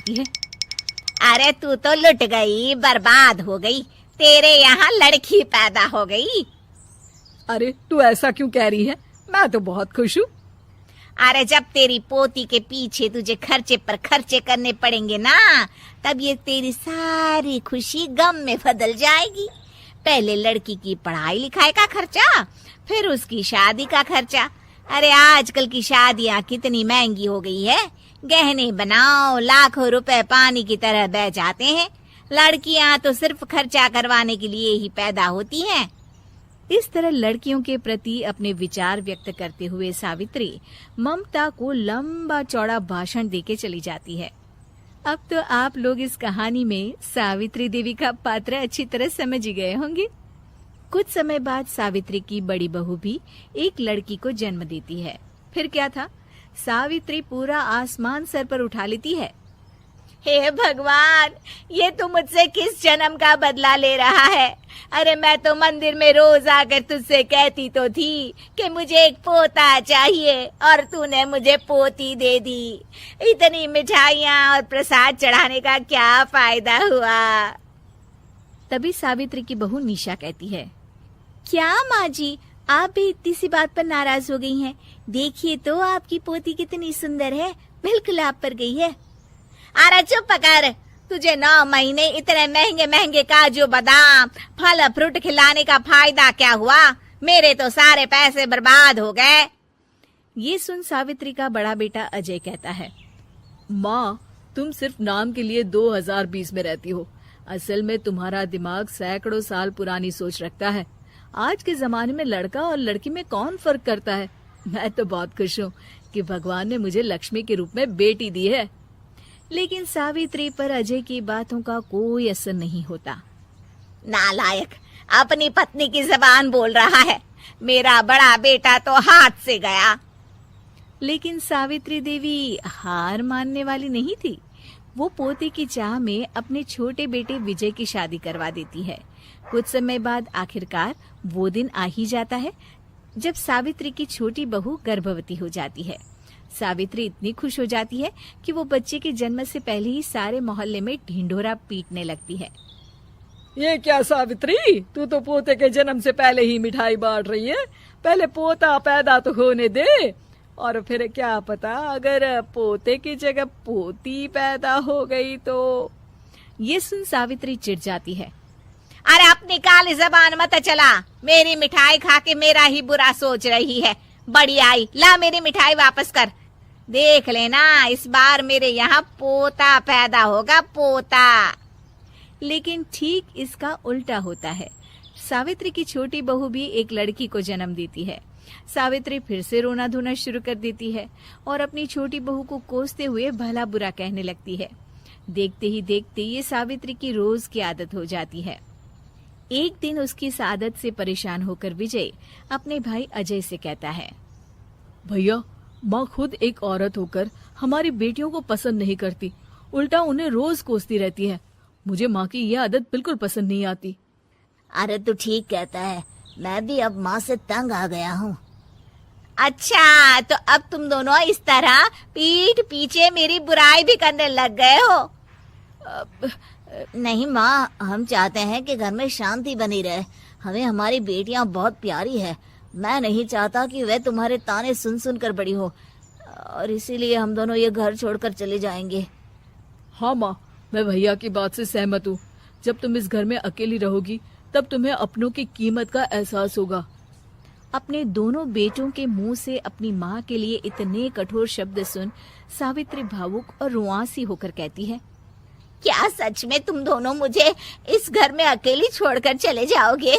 जाती है। अरे तू तो लुट गई, बर्बाद हो गई, तेरे यहाँ लड़की पैदा हो गई। अरे तू ऐसा क्यों कह रही है, मैं तो बहुत खुश हूँ। अरे जब तेरी पोती के पीछे तुझे खर्चे पर खर्चे करने पड़ेंगे ना, तब ये तेरी सारी खुशी गम में बदल जाएगी। पहले लड़की की पढ़ाई लिखाई का खर्चा, फिर उसकी शादी का खर्चा। अरे आजकल की शादियाँ कितनी महंगी हो गई है, गहने बनाओ, लाखों रुपए पानी की तरह बह जाते हैं। लड़कियां तो सिर्फ खर्चा करवाने के लिए ही पैदा होती हैं। इस तरह लड़कियों के प्रति अपने विचार व्यक्त करते हुए सावित्री ममता को लंबा चौड़ा भाषण देके चली जाती है। अब तो आप लोग इस कहानी में सावित्री देवी का पात्र अच्छी तरह समझ ही गए होंगे। कुछ समय बाद सावित्री की बड़ी बहू भी एक लड़की को जन्म देती है। फिर क्या था, सावित्री पूरा आसमान सर पर उठा लेती है। हे भगवान, ये तू मुझसे किस जन्म का बदला ले रहा है? अरे मैं तो मंदिर में रोज आकर तुझसे कहती तो थी कि मुझे एक पोता चाहिए, और तूने मुझे पोती दे दी। इतनी मिठाइयाँ और प्रसाद चढ़ाने का क्या फायदा हुआ? तभी सावित्री की बहू निशा कहती है, क्या माँ जी, आप भी इतनी सी बात पर नाराज हो गई हैं? देखिए तो आपकी पोती कितनी सुंदर है, बिल्कुल आप पर गई है। अरे चुप कर, तुझे 9 महीने इतने महंगे महंगे काजू बादाम फल फ्रूट खिलाने का फायदा क्या हुआ? मेरे तो सारे पैसे बर्बाद हो गए। ये सुन सावित्री का बड़ा बेटा अजय कहता है, माँ तुम सिर्फ नाम के लिए 2020 में रहती हो, असल में तुम्हारा दिमाग सैकड़ों साल पुरानी सोच रखता है। आज के जमाने में लड़का और लड़की में कौन फर्क करता है? मैं तो बहुत खुश हूँ कि भगवान ने मुझे लक्ष्मी के रूप में बेटी दी है। लेकिन सावित्री पर अजय की बातों का कोई असर नहीं होता। नालायक, अपनी पत्नी की जबान बोल रहा है। मेरा बड़ा बेटा तो हाथ से गया। लेकिन सावित्री देवी हार मानने वाली नहीं थी। वो पोते की चाह में अपने छोटे बेटे विजय की शादी करवा देती है। कुछ समय बाद आखिरकार वो दिन आ ही जाता है जब सावित्री की छोटी बहू गर्भवती हो जाती है। सावित्री इतनी खुश हो जाती है कि वो बच्चे के जन्म से पहले ही सारे मोहल्ले में ढिंढोरा पीटने लगती है। ये क्या सावित्री, तू तो पोते के जन्म से पहले ही मिठाई बांट रही है। पहले पोता पैदा तो होने दे, और फिर क्या पता अगर पोते की जगह पोती पैदा हो गई तो। ये सुन सावित्री चिढ़ जाती है। अरे अपनी काली जबान मत चला, मेरी मिठाई खा के मेरा ही बुरा सोच रही है। बड़ी आई, ला मेरी मिठाई वापस कर। देख लेना, इस बार मेरे यहाँ पोता पैदा होगा, पोता। लेकिन ठीक इसका उल्टा होता है। सावित्री की छोटी बहू भी एक लड़की को जन्म देती है। सावित्री फिर से रोना धोना शुरू कर देती है और अपनी छोटी बहू को कोसते हुए भला बुरा कहने लगती है। देखते ही देखते ये सावित्री की रोज की आदत हो जाती है। एक दिन उसकी इस आदत से परेशान होकर विजय अपने भाई अजय से कहता है, भैया माँ खुद एक औरत होकर हमारी बेटियों को पसंद नहीं करती, उल्टा उन्हें रोज कोसती रहती है। मुझे माँ की यह आदत बिल्कुल पसंद नहीं आती। अरे तू ठीक कहता है, मैं भी अब माँ से तंग आ गया हूँ। अच्छा, तो अब तुम दोनों इस तरह पीठ पीछे मेरी बुराई भी करने लग गए हो? नहीं माँ, हम चाहते हैं कि घर में शांति बनी रहे। हमें हमारी बेटियाँ बहुत प्यारी है। मैं नहीं चाहता कि वह तुम्हारे ताने सुन सुन कर बड़ी हो, और इसीलिए हम दोनों ये घर छोड़कर चले जाएंगे। हाँ माँ, मैं भैया की बात से सहमत हूँ। जब तुम इस घर में अकेली रहोगी तब तुम्हें अपनों की कीमत का एहसास होगा। अपने दोनों बेटों के मुंह से अपनी माँ के लिए इतने कठोर शब्द सुन सावित्री भावुक और रुआंसी होकर कहती है, क्या सच में तुम दोनों मुझे इस घर में अकेली छोड़कर चले जाओगे?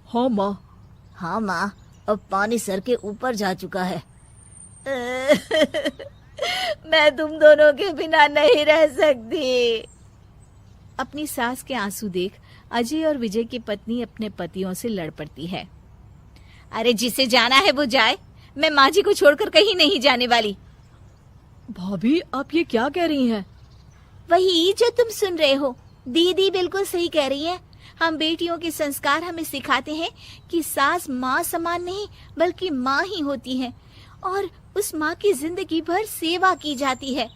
हाँ माँ। हाँ माँ, अब पानी सर के ऊपर जा चुका है। मैं तुम दोनों के बिना नहीं रह सकती। अपनी सास के आंसू देख अजय और विजय की पत्नी अपने पतियों से लड़ पड़ती है। अरे जिसे जाना है वो जाए, मैं माँ जी को छोड़कर कहीं नहीं जाने वाली। भाभी, आप ये क्या कह रही हैं? वही जो तुम सुन रहे हो, दीदी बिल्कुल सही कह रही है। हम बेटियों के संस्कार हमें सिखाते हैं कि सास माँ समान नहीं बल्कि माँ ही होती है, और उस माँ की जिंदगी भर सेवा की जाती है।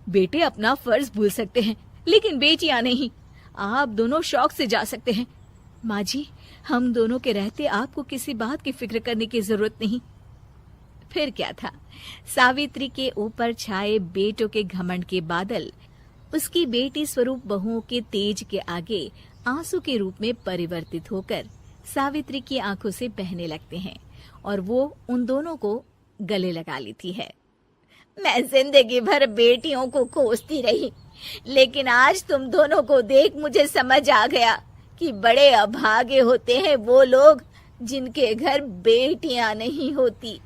बेटे अपना फर्ज भूल सकते हैं, लेकिन बेटियां नहीं। आप दोनों शौक से जा सकते हैं। माँ जी, हम दोनों के रहते आपको किसी बात की फिक्र करने की जरूरत नहीं। फिर क्या था, सावित्री के ऊपर छाए बेटों के घमंड के बादल उसकी बेटी स्वरूप बहुओं के तेज के आगे आंसू के रूप में परिवर्तित होकर सावित्री की आंखों से बहने लगते हैं और वो उन दोनों को गले लगा लेती है। मैं जिंदगी भर बेटियों को कोसती रही, लेकिन आज तुम दोनों को देख मुझे समझ आ गया कि बड़े अभागे होते हैं वो लोग जिनके घर बेटियां नहीं होती।